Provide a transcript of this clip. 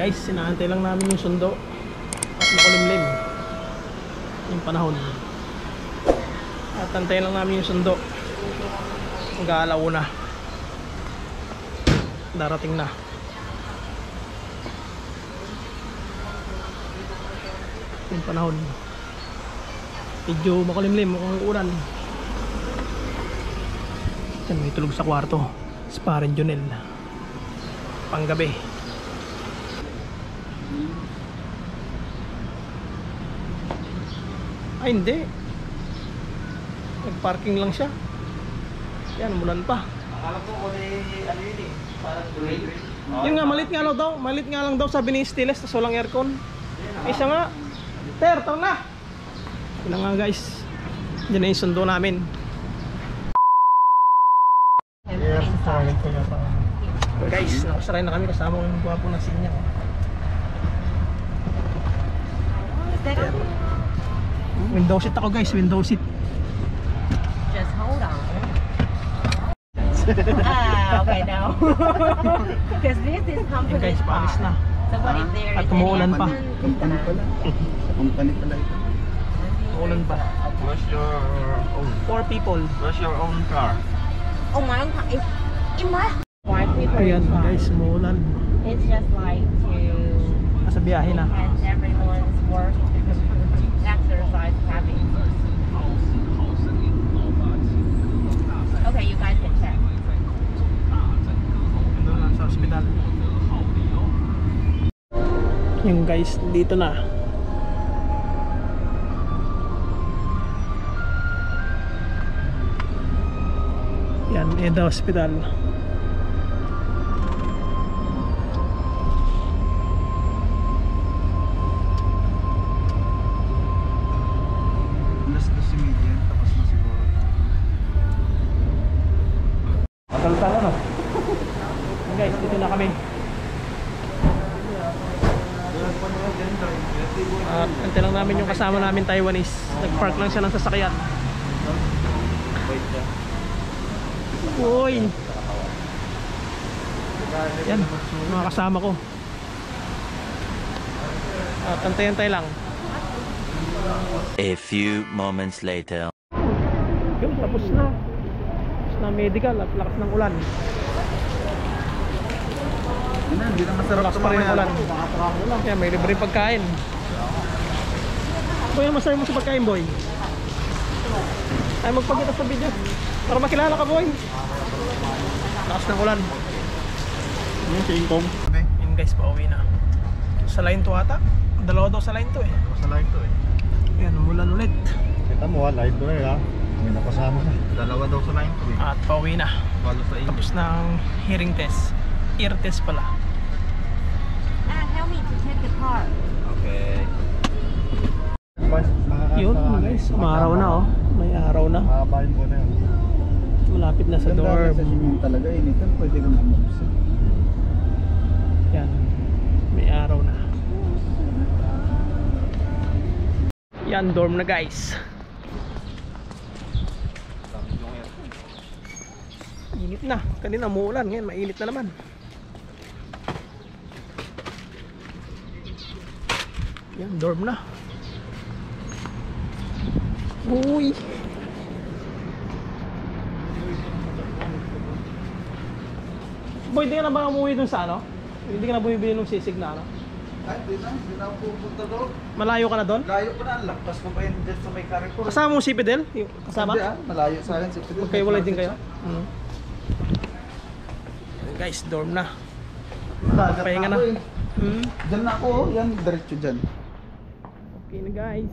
Guys, sinaantay lang namin yung sundo at makulimlim yung panahon. At antayin lang namin yung sundo. Mag-aalauna. Darating na. Yung panahon. Medyo makulimlim, mukhang ulan. Yan, may tulog sa kwarto. Sparen Jonel. Panggabi. Ay hindi, nagparking lang siya. Yan, umulan pa. Akala ko ano yun eh, parang green. Yun nga, malit nga lang daw sabi ni Stiles, tas walang aircon. Isa nga, Ter, tara na. Yun nga guys, dyan na yung sundo namin. Guys, nakasaray na kami kasama yung guwapo na sinya. Window seat ako guys, window seat. Just hold on. Okay now. Because this is Yun company guys, paalis na. So what if there At is umuulan pa. Company pala. Sa company pala ito. Umuulan pa. What's your own? 4 people. What's your own car? Oh my God! In my white people. Ayan guys, umuulan. It's just like to Nasa biyahe na. and everyone's work, exercise, having. Okay, you guys can check. Doon lang sa ospital. Yung guys, dito na. Yan, Eda Hospital. Alas 12 million, tapos na siguro. Mataltal ano? Guys, dito na kami. At antay lang namin yung kasama namin Taiwanese. Nag-park lang siya ng sasakyan. Uy! Yan, mga kasama ko. At antay-antay lang. A few moments later. Yun, tapos na. Tapos na medical at lakas ng ulan. Hindi na masarap Lakas pa rin ang ulan. Yan, may libre pagkain. Boy, ano masabi mo sa pagkain, boy? Ay, magpagkita sa video para makilala ka, boy. Lakas ng ulan. Yung tingkong. Yun guys, pauwi na. Sa line to ata. Dalawa daw sa line to eh. Sa live to eh. Yan, umulan ulit. Kita mo live to eh ha. May nakasama ka. Dalawa daw sa line to eh. At pauwi na. Walo sa inyo. Tapos ng hearing test. Ear test pala. Help me to take the car. Okay. Yun guys, umaraw na oh. May araw na. Makabayin ko na yun. Malapit na sa dorm. Sa sinyong talaga initan. Pwede kang umabsa. Yan. May araw na. Yan, dorm na guys. Init na. Kanina umuulan. Ngayon mainit na naman. Yan, dorm na. Uy! Boy, hindi ka na ba umuwi dun sa ano? Hindi ka na bumibili ng sisig na ano? Ay, hindi na ako pupunta doon. Malayo ka na doon? Layo ko na, laktas ko pa yun dyan sa may Carrefour. Kasama mo si Fidel? Yung kasama? Hindi malayo sa akin si Fidel. Magkaiwalay din kayo? Guys, dorm na. Pahinga na. Dyan na ako, yan, diretso dyan. Okay na guys.